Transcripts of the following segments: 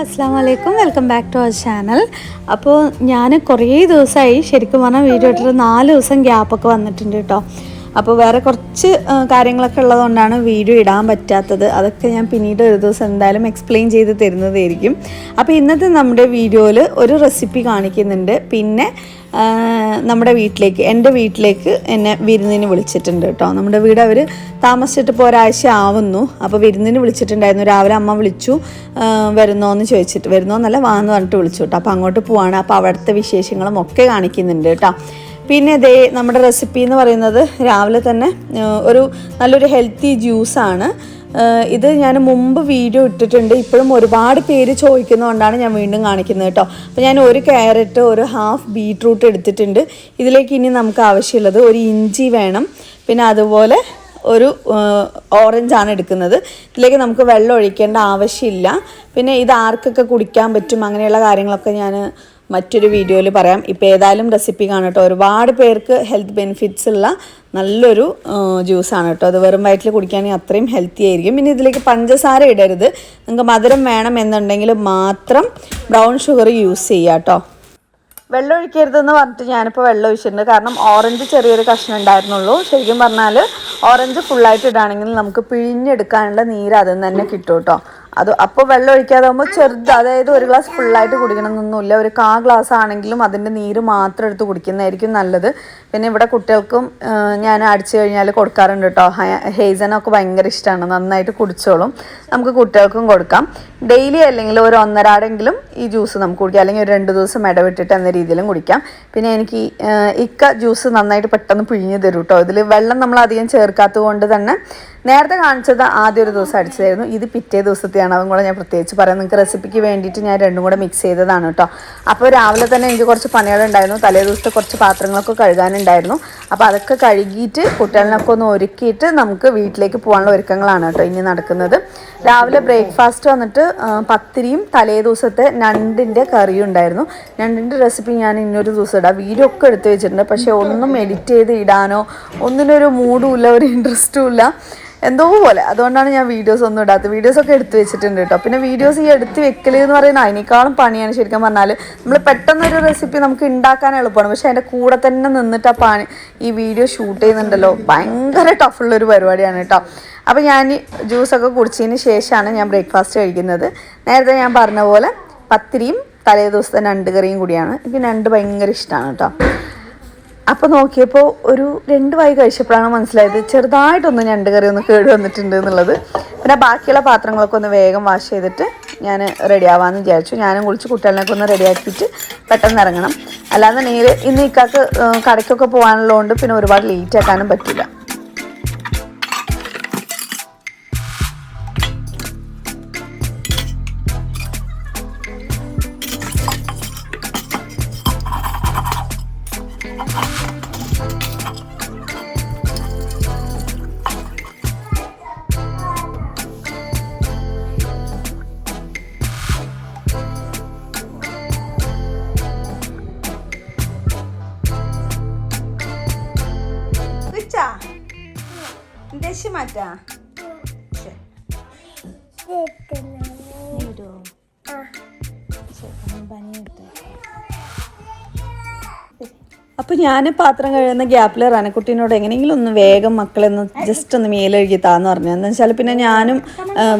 Assalamualaikum, welcome back to our channel. അപ്പോൾ ഞാൻ കുറേ ദിവസമായി ശരിക്കും പറഞ്ഞാൽ വീഡിയോ ഇട്ടിട്ട് 4 ദിവസം ഗ്യാപ്പൊക്കെ വന്നിട്ടുണ്ട് കേട്ടോ. അപ്പോൾ വേറെ കുറച്ച് കാര്യങ്ങളൊക്കെ ഉള്ളതുകൊണ്ടാണ് വീഡിയോ ഇടാൻ പറ്റാത്തത്. അതൊക്കെ ഞാൻ പിന്നീട് ഒരു ദിവസം എന്തായാലും എക്സ്പ്ലെയിൻ ചെയ്ത് തരുന്നതായിരിക്കും. അപ്പോൾ ഇന്നത്തെ നമ്മുടെ വീഡിയോയിൽ ഒരു റെസിപ്പി കാണിക്കുന്നുണ്ട്. പിന്നെ നമ്മുടെ വീട്ടിലേക്ക്, എൻ്റെ വീട്ടിലേക്ക് എന്നെ വിരുന്നിന് വിളിച്ചിട്ടുണ്ട് കേട്ടോ. നമ്മുടെ വീട് അവർ താമസിച്ചിട്ട് ഇപ്പോൾ ഒരാഴ്ച ആവുന്നു. അപ്പോൾ വിരുന്നിന് വിളിച്ചിട്ടുണ്ടായിരുന്നു. രാവിലെ അമ്മ വിളിച്ചു, വരുന്നോയെന്ന് ചോദിച്ചിട്ട്, വരുന്നോന്നല്ല വാന്ന് പറഞ്ഞിട്ട് വിളിച്ചു കേട്ടോ. അപ്പോൾ അങ്ങോട്ട് പോവാണ്. അപ്പോൾ അവിടുത്തെ വിശേഷങ്ങളും ഒക്കെ കാണിക്കുന്നുണ്ട് കേട്ടോ. പിന്നെ ഇതേ നമ്മുടെ റെസിപ്പി എന്ന് പറയുന്നത് രാവിലെ തന്നെ ഒരു നല്ലൊരു ഹെൽത്തി ജ്യൂസാണ്. ഇത് ഞാൻ മുമ്പ് വീഡിയോ ഇട്ടിട്ടുണ്ട്. ഇപ്പോഴും ഒരുപാട് പേര് ചോദിക്കുന്നതുകൊണ്ടാണ് ഞാൻ വീണ്ടും കാണിക്കുന്നത് കേട്ടോ. അപ്പോൾ ഞാൻ ഒരു ക്യാരറ്റ്, ഒരു ഹാഫ് ബീട്രൂട്ട് എടുത്തിട്ടുണ്ട്. ഇതിലേക്ക് ഇനി നമുക്ക് ആവശ്യമുള്ളത് ഒരു ഇഞ്ചി വേണം. പിന്നെ അതുപോലെ ഒരു ഓറഞ്ചാണ് എടുക്കുന്നത്. ഇതിലേക്ക് നമുക്ക് വെള്ളം ഒഴിക്കേണ്ട ആവശ്യമില്ല. പിന്നെ ഇത് ആർക്കൊക്കെ കുടിക്കാൻ പറ്റും അങ്ങനെയുള്ള കാര്യങ്ങളൊക്കെ ഞാൻ മറ്റൊരു വീഡിയോയിൽ പറയാം. ഇപ്പോൾ ഏതായാലും റെസിപ്പി കാണട്ടോ. ഒരുപാട് പേർക്ക് ഹെൽത്ത് ബെനിഫിറ്റ്സ് ഉള്ള നല്ലൊരു ജ്യൂസാണ് കേട്ടോ. അത് വെറും വയറ്റിൽ കുടിക്കുകയാണെങ്കിൽ അത്രയും ഹെൽത്തി ആയിരിക്കും. പിന്നെ ഇതിലേക്ക് പഞ്ചസാര ഇടരുത്. നിങ്ങൾക്ക് മധുരം വേണം എന്നുണ്ടെങ്കിൽ മാത്രം ബ്രൗൺ ഷുഗർ യൂസ് ചെയ്യുക കേട്ടോ. വെള്ളം ഒഴിക്കരുതെന്ന് പറഞ്ഞിട്ട് ഞാനിപ്പോൾ വെള്ളം ഒഴിച്ചിട്ടുണ്ട്. കാരണം ഓറഞ്ച് ചെറിയൊരു കഷ്ണം ഉണ്ടായിരുന്നുള്ളൂ. ശരിക്കും പറഞ്ഞാൽ ഓറഞ്ച് ഫുള്ളായിട്ട് ഇടുകയാണെങ്കിൽ നമുക്ക് പിഴിഞ്ഞെടുക്കാനുള്ള നീര് അതിൽ നിന്ന് തന്നെ കിട്ടും കേട്ടോ. അപ്പോൾ വെള്ളം ഒഴിക്കാതാകുമ്പോൾ ചെറുത്, അതായത് ഒരു ഗ്ലാസ് ഫുള്ളായിട്ട് കുടിക്കണമെന്നൊന്നുമില്ല. ഒരു 1/4 ഗ്ലാസ് ആണെങ്കിലും അതിൻ്റെ നീര് മാത്രം എടുത്ത് കുടിക്കുന്നതായിരിക്കും നല്ലത്. പിന്നെ ഇവിടെ കുട്ടികൾക്കും ഞാൻ അടിച്ചു കഴിഞ്ഞാൽ കൊടുക്കാറുണ്ട് കേട്ടോ. ഹേസനൊക്കെ ഭയങ്കര ഇഷ്ടമാണ്, നന്നായിട്ട് കുടിച്ചോളും. നമുക്ക് കുട്ടികൾക്കും കൊടുക്കാം. ഡെയിലി അല്ലെങ്കിൽ ഒരു 1.5 ഈ ജ്യൂസ് നമുക്ക് കുടിക്കാം. അല്ലെങ്കിൽ ഒരു 2 ദിവസം ഇടവിട്ടിട്ട് എന്ന രീതിയിലും കുടിക്കാം. പിന്നെ എനിക്ക് ഇക്ക ജ്യൂസ് നന്നായിട്ട് പെട്ടെന്ന് പിഴിഞ്ഞ് തരും കേട്ടോ. ഇതിൽ വെള്ളം നമ്മൾ അധികം ചേർക്കാത്തത് കൊണ്ട് തന്നെ നേരത്തെ കാണിച്ചത് ആദ്യം ഒരു ദിവസം അടിച്ചതായിരുന്നു. ഇത് പിറ്റേ ദിവസത്തെയാണ്. അതും കൂടെ ഞാൻ പ്രത്യേകിച്ച് പറയാം. നിങ്ങൾക്ക് റെസിപ്പിക്ക് വേണ്ടിയിട്ട് ഞാൻ രണ്ടും കൂടെ മിക്സ് ചെയ്തതാണ് കേട്ടോ. അപ്പോൾ രാവിലെ തന്നെ എനിക്ക് കുറച്ച് പണികളുണ്ടായിരുന്നു. തലേ ദിവസത്തെ കുറച്ച് പാത്രങ്ങളൊക്കെ കഴുകാനുണ്ടായിരുന്നു. അപ്പോൾ അതൊക്കെ കഴുകിയിട്ട് കുട്ടികളിനൊക്കെ ഒന്ന് ഒരുക്കിയിട്ട് നമുക്ക് വീട്ടിലേക്ക് പോകാനുള്ള ഒരുക്കങ്ങളാണ് കേട്ടോ ഇനി നടക്കുന്നത്. രാവിലെ ബ്രേക്ക്ഫാസ്റ്റ് വന്നിട്ട് പത്തിരിയും തലേ ദിവസത്തെ ഞണ്ടിൻ്റെ കറിയും ഉണ്ടായിരുന്നു. ഞണ്ടിൻ്റെ റെസിപ്പി ഞാൻ ഇന്നൊരു ദിവസം ഇടാം. വീഡിയോ ഒക്കെ എടുത്ത് വെച്ചിട്ടുണ്ട്. പക്ഷേ ഒന്നും എഡിറ്റ് ചെയ്ത് ഇടാനോ ഒന്നിനൊരു മൂഡും ഇല്ല, ഒരു ഇൻട്രസ്റ്റും ഇല്ല, എന്തോ പോലെ. അതുകൊണ്ടാണ് ഞാൻ വീഡിയോസ് ഒന്നും ഇടാത്തത്. വീഡിയോസൊക്കെ എടുത്ത് വെച്ചിട്ടുണ്ട് കേട്ടോ. പിന്നെ വീഡിയോസ് ഈ എടുത്ത് വെക്കൽ എന്ന് പറയുന്നത് അതിനേക്കാളും പണിയാണ് ശരിക്കും പറഞ്ഞാൽ. നമ്മൾ പെട്ടെന്നൊരു റെസിപ്പി നമുക്ക് ഉണ്ടാക്കാൻ എളുപ്പമാണ്. പക്ഷേ അതിൻ്റെ കൂടെ തന്നെ നിന്നിട്ട് ആ പണി ഈ വീഡിയോ ഷൂട്ട് ചെയ്യുന്നുണ്ടല്ലോ, ഭയങ്കര ടഫുള്ളൊരു പരിപാടിയാണ് കേട്ടോ. അപ്പോൾ ഞാൻ ജ്യൂസൊക്കെ കുടിച്ചതിന് ശേഷമാണ് ഞാൻ ബ്രേക്ക്ഫാസ്റ്റ് കഴിക്കുന്നത്. നേരത്തെ ഞാൻ പറഞ്ഞ പോലെ പത്തിരിയും തലേ ദിവസത്തെ ഞണ്ട് കറിയും കൂടിയാണ്. എനിക്ക് ഞണ്ട് ഭയങ്കര ഇഷ്ടമാണ് കേട്ടോ. അപ്പോൾ നോക്കിയപ്പോൾ ഒരു 2 വായി കഴിച്ചപ്പോഴാണ് മനസ്സിലായത് ചെറുതായിട്ടൊന്ന് ഞണ്ട് കറി ഒന്ന് കേട് വന്നിട്ടുണ്ട് എന്നുള്ളത്. പിന്നെ ബാക്കിയുള്ള പാത്രങ്ങളൊക്കെ ഒന്ന് വേഗം വാഷ് ചെയ്തിട്ട് ഞാൻ റെഡി ആവാമെന്ന് വിചാരിച്ചു. ഞാനും കുളിച്ച് കുട്ടികളിനൊക്കെ ഒന്ന് റെഡിയാക്കിയിട്ട് പെട്ടെന്ന് ഇറങ്ങണം. അല്ലാതെ ഇന്ന് ഇക്കാക്ക് കടയ്ക്കൊക്കെ പോകാനുള്ളതുകൊണ്ട് പിന്നെ ഒരുപാട് ലേറ്റ് ആക്കാനും പറ്റില്ല. മാറ്റാ അപ്പോൾ ഞാൻ പാത്രം കഴുകുന്ന ഗ്യാപ്പിൽ റനക്കുട്ടീനോട് എങ്ങനെയെങ്കിലും ഒന്ന് വേഗം മക്കളെ ഒന്ന് ജസ്റ്റ് ഒന്ന് മേലഴുകി താന്ന് പറഞ്ഞു. എന്താ വെച്ചാൽ പിന്നെ ഞാനും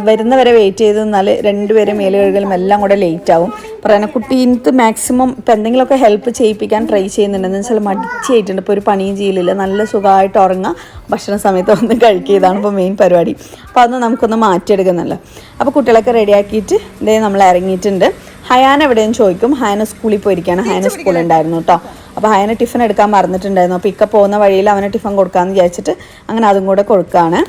വരുന്നവരെ വെയിറ്റ് ചെയ്ത് നിന്നാൽ 2 പേരെ മേലഴുകലും എല്ലാം കൂടെ ലേറ്റ് ആവും. അപ്പോൾ റനക്കുട്ടീനത്ത് മാക്സിമം ഇപ്പോൾ എന്തെങ്കിലുമൊക്കെ ഹെൽപ്പ് ചെയ്യിപ്പിക്കാൻ ട്രൈ ചെയ്യുന്നുണ്ട്. എന്ന് വെച്ചാൽ മടിച്ചായിട്ടുണ്ട്. ഇപ്പോൾ ഒരു പണിയും ചെയ്യലില്ല, നല്ല സുഖമായിട്ട് ഉറങ്ങുക, ഭക്ഷണ സമയത്ത് ഒന്ന് കഴിക്കുക. ഇതാണ് ഇപ്പോൾ മെയിൻ പരിപാടി. അപ്പോൾ അതൊന്ന് നമുക്കൊന്ന് മാറ്റിയെടുക്കുന്നല്ലോ. അപ്പോൾ കുട്ടികളൊക്കെ റെഡിയാക്കിയിട്ട് ഇതേ നമ്മൾ ഇറങ്ങിയിട്ടുണ്ട്. ഹയാന എവിടെയെന്ന് ചോദിക്കും. ഹയാന സ്കൂളിൽ പോയിരിക്കുകയാണ്. ഹയാന സ്കൂളുണ്ടായിരുന്നു കേട്ടോ. അപ്പോൾ ഹയാന ടിഫിൻ എടുക്കാൻ മറന്നിട്ടുണ്ടായിരുന്നു. അപ്പോൾ ഇക്ക പോകുന്ന വഴിയിൽ അവന് ടിഫിൻ കൊടുക്കാമെന്ന് വിചാരിച്ചിട്ട് അങ്ങനെ അതും കൂടെ കൊടുക്കുകയാണ്.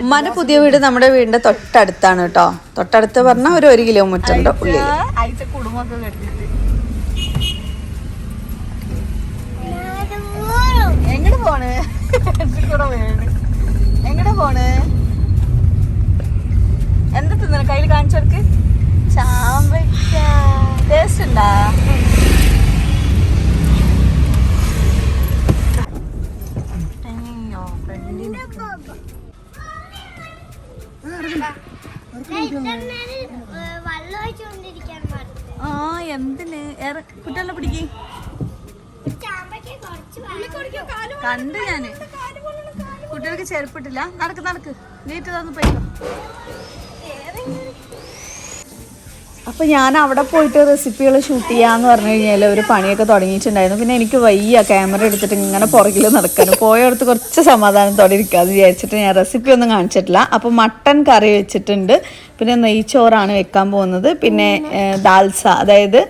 ഉമ്മാൻ്റെ പുതിയ വീട് നമ്മുടെ വീടിൻ്റെ തൊട്ടടുത്താണ് കേട്ടോ. തൊട്ടടുത്ത് പറഞ്ഞാൽ ഒരു 1 കിലോമീറ്ററിൻ്റെ ഉള്ളിൽ. എങ്ങോട്ട് പോണ്? എങ്ങോട്ട് പോണ്? എന്താ തിന്നണ? കയ്യിൽ കാണിച്ചവർക്ക് ചാമ്പയ്ക്ക ടേസ്റ്റ് ഉണ്ടാ? പിടിക്ക്. കണ്ട് ഞാന് കുട്ടികൾക്ക് ചെരുപ്പിട്ടില്ല. നടക്ക് നടക്ക് നീറ്റ് തന്നു പോയിക്കോ. അപ്പോൾ ഞാൻ അവിടെ പോയിട്ട് റെസിപ്പികൾ ഷൂട്ട് ചെയ്യാമെന്ന് പറഞ്ഞു കഴിഞ്ഞാൽ ഒരു പണിയൊക്കെ തുടങ്ങിയിട്ടുണ്ടായിരുന്നു. പിന്നെ എനിക്ക് വയ്യ ക്യാമറ എടുത്തിട്ട് ഇങ്ങനെ പുറകിൽ നടക്കാനും. പോയടുത്ത് കുറച്ച് സമാധാനത്തോടെ ഇരിക്കാമെന്ന് വിചാരിച്ചിട്ട് ഞാൻ റെസിപ്പി ഒന്നും കാണിച്ചിട്ടില്ല. അപ്പോൾ മട്ടൻ കറി വെച്ചിട്ടുണ്ട്, പിന്നെ നെയ്ച്ചോറാണ് വെക്കാൻ പോകുന്നത്, പിന്നെ ദാൽസ, അതായത്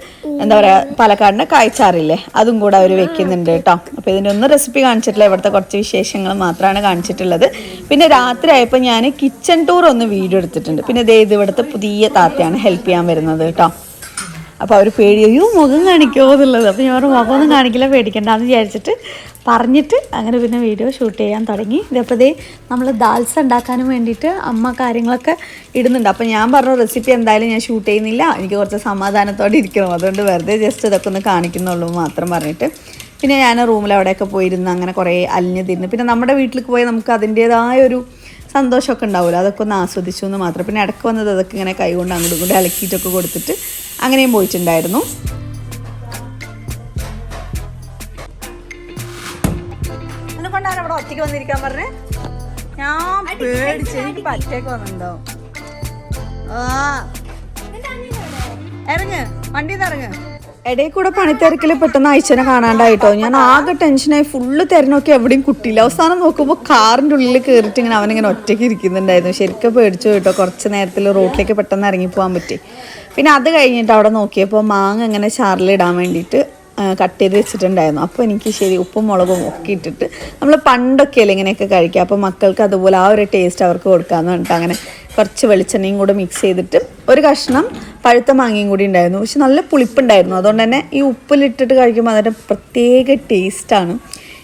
എന്താ പറയുക പാലക്കാടിൻ്റെ കായ്ച്ചാറില്ലേ, അതും കൂടെ അവർ വെക്കുന്നുണ്ട് കേട്ടോ. അപ്പോൾ ഇതിൻ്റെ ഒന്നും റെസിപ്പി കാണിച്ചിട്ടില്ല, ഇവിടുത്തെ കുറച്ച് വിശേഷങ്ങൾ മാത്രമാണ് കാണിച്ചിട്ടുള്ളത്. പിന്നെ രാത്രി ആയപ്പോൾ ഞാൻ കിച്ചൺ ടൂർ ഒന്ന് വീഡിയോ എടുത്തിട്ടുണ്ട്. പിന്നെ ഇത് ഇവിടുത്തെ പുതിയ താത്തയാണ് ഹെൽപ്പ് ചെയ്യാൻ വരുന്നത് കേട്ടോ. അപ്പോൾ അവർ പേടിയോ മുഖം കാണിക്കുമോ എന്നുള്ളത്. അപ്പോൾ ഞാൻ മുഖമൊന്നും കാണിക്കില്ല, പേടിക്കണ്ടെന്ന് വിചാരിച്ചിട്ട് പറഞ്ഞിട്ട് അങ്ങനെ പിന്നെ വീഡിയോ ഷൂട്ട് ചെയ്യാൻ തുടങ്ങി. ഇതപ്പോൾ നമ്മൾ ദാൽസ ഉണ്ടാക്കാനും വേണ്ടിയിട്ട് അമ്മ കാര്യങ്ങളൊക്കെ ഇടുന്നുണ്ട്. അപ്പോൾ ഞാൻ പറഞ്ഞ റെസിപ്പി എന്തായാലും ഞാൻ ഷൂട്ട് ചെയ്യുന്നില്ല, എനിക്ക് കുറച്ച് സമാധാനത്തോടെ ഇരിക്കണം, അതുകൊണ്ട് വെറുതെ ജസ്റ്റ് ഇതൊക്കെ ഒന്ന് കാണിക്കുന്നുള്ളൂ മാത്രം പറഞ്ഞിട്ട്. പിന്നെ ഞാൻ റൂമിൽ അവിടെയൊക്കെ പോയിരുന്ന് അങ്ങനെ കുറേ അലിഞ്ഞ് തിരിഞ്ഞ്, പിന്നെ നമ്മുടെ വീട്ടിലേക്ക് പോയി നമുക്ക് അതിൻ്റേതായ ഒരു സന്തോഷമൊക്കെ ഉണ്ടാവില്ല, അതൊക്കെ ഒന്ന് ആസ്വദിച്ചു എന്ന് മാത്രം. പിന്നെ ഇടയ്ക്ക് വന്നത് അതൊക്കെ ഇങ്ങനെ കൈകൊണ്ട് അങ്ങോട്ടും ഇങ്ങോട്ടും അലക്കിയിട്ടൊക്കെ കൊടുത്തിട്ട് അങ്ങനെയും പോയിട്ടുണ്ടായിരുന്നു. കൊണ്ടാണ് അവിടെ ഒറ്റയ്ക്ക് വന്നിരിക്കാൻ പറഞ്ഞേ. ഞാൻ പേടിച്ച് എനിക്ക് പറ്റേക്ക് വന്നിട്ടുണ്ടാവും. ഇറങ്ങ്, വണ്ടിയിൽ നിന്ന് ഇറങ്ങ്. ഇടയിൽ കൂടെ പണിത്തിരക്കിൽ പെട്ടെന്ന് അയച്ചനെ കാണാണ്ടായിട്ടോ. ഞാൻ ആകെ ടെൻഷനായി, ഫുള്ള് തിരഞ്ഞൊക്കെ എവിടെയും കുട്ടിയില്ല. അവസാനം നോക്കുമ്പോൾ കാറിൻ്റെ ഉള്ളിൽ കയറിയിട്ട് ഇങ്ങനെ അവനിങ്ങനെ ഒറ്റയ്ക്ക് ഇരിക്കുന്നുണ്ടായിരുന്നു. ശരിക്കും പേടിച്ചു കേട്ടോ. കുറച്ച് നേരത്തിൽ റോഡിലേക്ക് പെട്ടെന്ന് ഇറങ്ങി പോകാൻ പറ്റി. പിന്നെ അത് കഴിഞ്ഞിട്ട് അവിടെ നോക്കിയപ്പോൾ മാങ്ങ ഇങ്ങനെ ചാറിലിടാൻ വേണ്ടിയിട്ട് കട്ട് ചെയ്ത് വെച്ചിട്ടുണ്ടായിരുന്നു. അപ്പോൾ എനിക്ക് ശരി ഉപ്പും മുളകും ഒക്കെ ഇട്ടിട്ട് നമ്മൾ പണ്ടൊക്കെയല്ലേ ഇങ്ങനെയൊക്കെ കഴിക്കുക, അപ്പോൾ മക്കൾക്ക് അതുപോലെ ആ ഒരു ടേസ്റ്റ് അവർക്ക് കൊടുക്കാമെന്ന് പറഞ്ഞിട്ട് അങ്ങനെ കുറച്ച് വെളിച്ചെണ്ണയും കൂടെ മിക്സ് ചെയ്തിട്ട് ഒരു കഷ്ണം പഴുത്ത മാങ്ങയും കൂടി ഉണ്ടായിരുന്നു. പക്ഷെ നല്ല പുളിപ്പുണ്ടായിരുന്നു. അതുകൊണ്ട് തന്നെ ഈ ഉപ്പിലിട്ടിട്ട് കഴിക്കുമ്പോൾ അതിൻ്റെ പ്രത്യേക ടേസ്റ്റാണ്.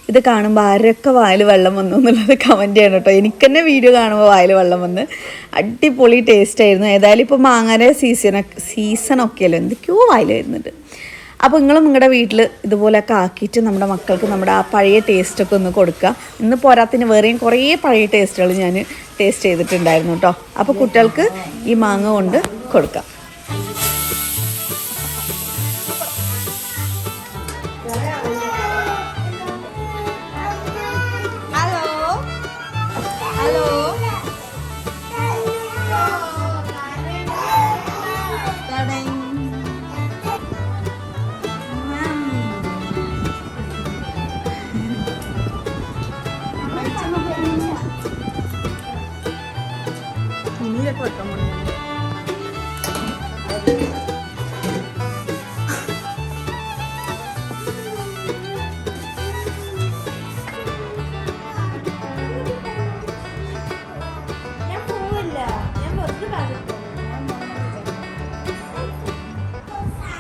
ഇത് കാണുമ്പോൾ ആരൊക്കെ വായിൽ വെള്ളം വന്നു എന്നുള്ളത് കമൻറ്റ് ചെയ്യണം കേട്ടോ. എനിക്ക് തന്നെ വീഡിയോ കാണുമ്പോൾ വായിൽ വെള്ളം വന്ന് അടിപൊളി ടേസ്റ്റായിരുന്നു. ഏതായാലും ഇപ്പോൾ മാങ്ങാൻ്റെ സീസണൊക്കെ അല്ലോ, എന്തൊക്കെയോ വായിൽ വരുന്നുണ്ട്. അപ്പോൾ നിങ്ങളും നിങ്ങളുടെ വീട്ടിൽ ഇതുപോലെയൊക്കെ ആക്കിയിട്ട് നമ്മുടെ മക്കൾക്ക് നമ്മുടെ ആ പഴയ ടേസ്റ്റൊക്കെ ഒന്ന് കൊടുക്കുക. ഇന്ന് പോരാത്തിന് വേറെയും കുറേ പഴയ ടേസ്റ്റുകൾ ഞാൻ ടേസ്റ്റ് ചെയ്തിട്ടുണ്ടായിരുന്നു കേട്ടോ. അപ്പോൾ കുട്ടികൾക്ക് ഈ മാങ്ങ കൊണ്ട് കൊടുക്കാം.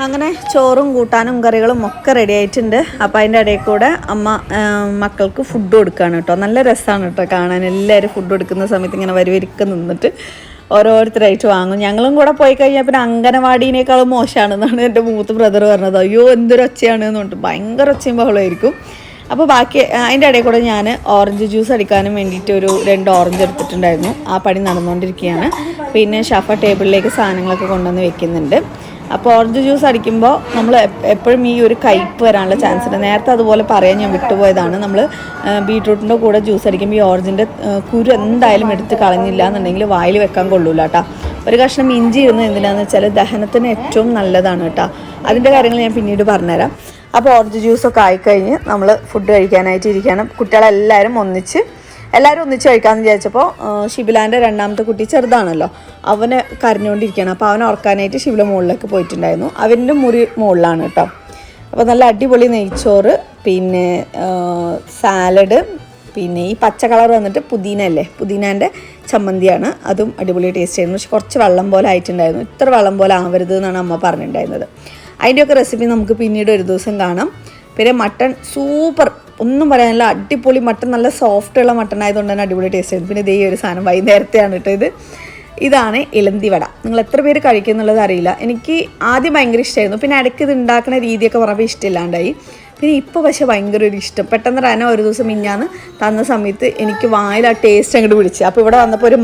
അങ്ങനെ ചോറും കൂട്ടാനും കറികളും ഒക്കെ റെഡി ആയിട്ടുണ്ട്. അപ്പോൾ അതിൻ്റെ ഇടയിൽ കൂടെ അമ്മ മക്കൾക്ക് ഫുഡ് കൊടുക്കുകയാണ് കേട്ടോ. നല്ല രസമാണ് കേട്ടോ കാണാൻ. എല്ലാവരും ഫുഡ് കൊടുക്കുന്ന സമയത്ത് ഇങ്ങനെ വരിവരിക്ക നിന്നിട്ട് ഓരോരുത്തരായിട്ട് വാങ്ങും. ഞങ്ങളും കൂടെ പോയി കഴിഞ്ഞാൽ പിന്നെ അംഗനവാടിനേക്കാളും മോശമാണെന്നാണ് എൻ്റെ മൂത്ത ബ്രദർ പറഞ്ഞത്. അയ്യോ എന്തൊരു ഒച്ചയാണ് എന്ന് പറഞ്ഞിട്ട് ഭയങ്കര ഒച്ചയും ബഹളമായിരിക്കും. അപ്പോൾ ബാക്കി അതിൻ്റെ ഇടയിൽ കൂടെ ഞാൻ ഓറഞ്ച് ജ്യൂസ് അടിക്കാനും വേണ്ടിയിട്ട് ഒരു 2 ഓറഞ്ച് എടുത്തിട്ടുണ്ടായിരുന്നു. ആ പണി നടന്നുകൊണ്ടിരിക്കുകയാണ്. പിന്നെ ഷഫ ടേബിളിലേക്ക് സാധനങ്ങളൊക്കെ കൊണ്ടുവന്ന് വെക്കുന്നുണ്ട്. അപ്പോൾ ഓറഞ്ച് ജ്യൂസ് അടിക്കുമ്പോൾ നമ്മൾ എപ്പോഴും ഈ ഒരു കയ്പ്പ് വരാനുള്ള ചാൻസ് ഉണ്ട്. നേരത്തെ അതുപോലെ പറയാൻ ഞാൻ വിട്ടുപോയതാണ്. നമ്മൾ ബീട്രൂട്ടിൻ്റെ കൂടെ ജ്യൂസ് അടിക്കുമ്പോൾ ഈ ഓറഞ്ചിൻ്റെ കുരു എന്തായാലും എടുത്ത് കളഞ്ഞില്ല എന്നുണ്ടെങ്കിൽ വായിൽ വെക്കാൻ കൊള്ളൂല കേട്ടോ. ഒരു കഷ്ണം ഇഞ്ചി ഇരുന്ന് എന്തിനാണെന്ന് വെച്ചാൽ ദഹനത്തിന് ഏറ്റവും നല്ലതാണ് കേട്ടോ. അതിൻ്റെ കാര്യങ്ങൾ ഞാൻ പിന്നീട് പറഞ്ഞുതരാം. അപ്പോൾ ഓറഞ്ച് ജ്യൂസൊക്കെ ആയിക്കഴിഞ്ഞ് നമ്മൾ ഫുഡ് കഴിക്കാനായിട്ട് ഇരിക്കണം. കുട്ടികളെല്ലാവരും ഒന്നിച്ച് കഴിക്കാമെന്ന് വിചാരിച്ചപ്പോൾ ഷിബിലാൻ്റെ രണ്ടാമത്തെ കുട്ടി ചെറുതാണല്ലോ, അവനെ കരഞ്ഞുകൊണ്ടിരിക്കുകയാണ്. അപ്പോൾ അവനെ ഉറക്കാനായിട്ട് ഷിബില മുകളിലേക്ക് പോയിട്ടുണ്ടായിരുന്നു. അവൻ്റെ മുറി മുകളിലാണ് കേട്ടോ. അപ്പോൾ നല്ല അടിപൊളി നെയ്ച്ചോറ്, പിന്നെ സാലഡ്, പിന്നെ ഈ പച്ച കളർ വന്നിട്ട് പുതിനേൻ്റെ ചമ്മന്തിയാണ്. അതും അടിപൊളി ടേസ്റ്റ് ആയിരുന്നു. പക്ഷെ കുറച്ച് വെള്ളം പോലെ ആയിട്ടുണ്ടായിരുന്നു. ഇത്ര വെള്ളം പോലെ ആവരുത് എന്നാണ് അമ്മ പറഞ്ഞിട്ടുണ്ടായിരുന്നത്. അതിൻ്റെയൊക്കെ റെസിപ്പി നമുക്ക് പിന്നീട് ഒരു ദിവസം കാണാം. പിന്നെ മട്ടൺ സൂപ്പർ, ഒന്നും പറയാനില്ല, അടിപൊളി മട്ടൺ. നല്ല സോഫ്റ്റുള്ള മട്ടൺ ആയതുകൊണ്ട് തന്നെ അടിപൊളി ടേസ്റ്റ് ആയിരുന്നു. പിന്നെ ഇതേ ഒരു സാധനം വൈകുന്നേരത്തെയാണ് കേട്ടോ. ഇതാണ് ഇലന്തി വട. നിങ്ങൾ എത്ര പേര് കഴിക്കുന്നുള്ളത് അറിയില്ല. എനിക്ക് ആദ്യം ഭയങ്കര ഇഷ്ടമായിരുന്നു. പിന്നെ ഇടയ്ക്ക് ഇത് ഉണ്ടാക്കുന്ന രീതിയൊക്കെ പറഞ്ഞപ്പോൾ ഇഷ്ടമില്ലാണ്ടായി. പിന്നെ ഇപ്പോൾ പക്ഷേ ഭയങ്കര ഒരു ഇഷ്ടം. പെട്ടെന്ന് റന ഒരു ദിവസം മിഞ്ഞാന്ന് തന്ന സമയത്ത് എനിക്ക് വായിൽ ആ ടേസ്റ്റ് അങ്ങോട്ട് പിടിച്ചു. അപ്പോൾ ഇവിടെ വന്നപ്പോൾ ഒരു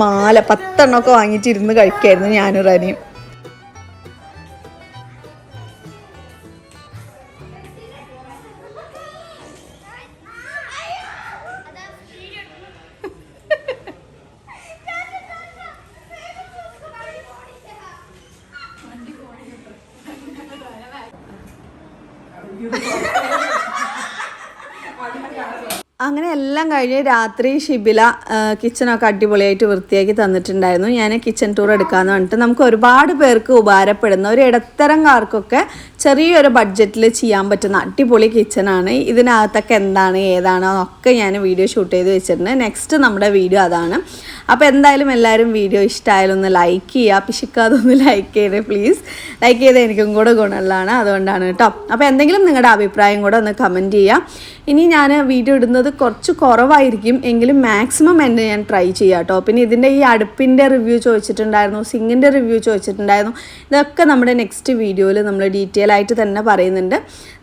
10 എണ്ണമൊക്കെ വാങ്ങിയിട്ട് ഇരുന്ന് കഴിക്കായിരുന്നു ഞാനും റനയും. അങ്ങനെ എല്ലാം കഴിഞ്ഞ് രാത്രി ഷിബില കിച്ചണൊക്കെ അടിപൊളിയായിട്ട് വൃത്തിയാക്കി തന്നിട്ടുണ്ടായിരുന്നു. ഞാൻ കിച്ചൺ ടൂർ എടുക്കാമെന്ന് പറഞ്ഞിട്ട് നമുക്ക് ഒരുപാട് പേർക്ക് ഉപകാരപ്പെടുന്ന ഒരു ഇടത്തരംകാർക്കൊക്കെ ചെറിയൊരു ബഡ്ജറ്റിൽ ചെയ്യാൻ പറ്റുന്ന അടിപൊളി കിച്ചണാണ്. ഇതിനകത്തൊക്കെ എന്താണ് ഏതാണോ എന്നൊക്കെ ഞാൻ വീഡിയോ ഷൂട്ട് ചെയ്ത് വെച്ചിട്ടുണ്ട്. നെക്സ്റ്റ് നമ്മുടെ വീഡിയോ അതാണ്. അപ്പോൾ എന്തായാലും എല്ലാവരും വീഡിയോ ഇഷ്ടമായാലും ഒന്ന് ലൈക്ക് ചെയ്യുക, പിശിക്കാതെ ഒന്ന് ലൈക്ക് ചെയ്തേ പ്ലീസ്. ലൈക്ക് ചെയ്ത് എനിക്കും കൂടെ ഗുണമുള്ളതാണ്, അതുകൊണ്ടാണ് കേട്ടോ. അപ്പോൾ എന്തെങ്കിലും നിങ്ങളുടെ അഭിപ്രായം കൂടെ ഒന്ന് കമൻറ്റ് ചെയ്യുക. ഇനി ഞാൻ വീഡിയോ ഇടുന്നത് കുറച്ച് കുറവായിരിക്കും എങ്കിലും മാക്സിമം എന്നെ ഞാൻ ട്രൈ ചെയ്യാം കേട്ടോ. പിന്നെ ഇതിൻ്റെ ഈ അടുപ്പിൻ്റെ റിവ്യൂ ചോദിച്ചിട്ടുണ്ടായിരുന്നു, സിങ്കിൻ്റെ റിവ്യൂ ചോദിച്ചിട്ടുണ്ടായിരുന്നു. ഇതൊക്കെ നമ്മുടെ നെക്സ്റ്റ് വീഡിയോയിൽ നമ്മൾ ഡീറ്റെയിൽ ആയിട്ട് തന്നെ പറയുന്നുണ്ട്.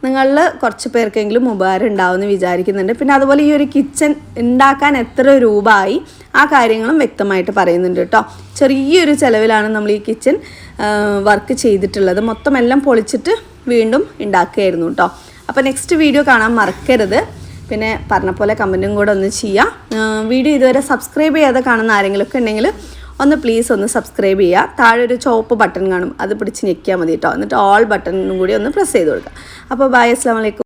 നിങ്ങളിൽ കുറച്ച് പേർക്കെങ്കിലും ഉപകാരം ഉണ്ടാവുമെന്ന് വിചാരിക്കുന്നുണ്ട്. പിന്നെ അതുപോലെ ഈ ഒരു കിച്ചൺ ഉണ്ടാക്കാൻ എത്ര രൂപ ആയി ആ കാര്യങ്ങളും വ്യക്തമായിട്ട് പറയുന്നുണ്ട് കേട്ടോ. ചെറിയൊരു ചിലവിലാണ് നമ്മൾ ഈ കിച്ചൺ വർക്ക് ചെയ്തിട്ടുള്ളത്. മൊത്തം എല്ലാം പൊളിച്ചിട്ട് വീണ്ടും ഉണ്ടാക്കുകയായിരുന്നു കേട്ടോ. അപ്പോൾ നെക്സ്റ്റ് വീഡിയോ കാണാൻ മറക്കരുത്. പിന്നെ പറഞ്ഞ പോലെ കമൻറ്റും കൂടെ ഒന്ന് ചെയ്യാം. വീഡിയോ ഇതുവരെ സബ്സ്ക്രൈബ് ചെയ്യാതെ കാണുന്ന ആരെങ്കിലുമൊക്കെ ഉണ്ടെങ്കിൽ ഒന്ന് പ്ലീസ് ഒന്ന് സബ്സ്ക്രൈബ് ചെയ്യുക. താഴെ ഒരു ചുവപ്പ് ബട്ടൺ കാണും, അത് പിടിച്ച് ഞെക്കിയാൽ മതി കേട്ടോ. എന്നിട്ട് ഓൾ ബട്ടണും കൂടി ഒന്ന് പ്രസ് ചെയ്ത് കൊടുക്കുക. അപ്പോൾ ബൈ, അസ്സലാമു അലൈക്കും.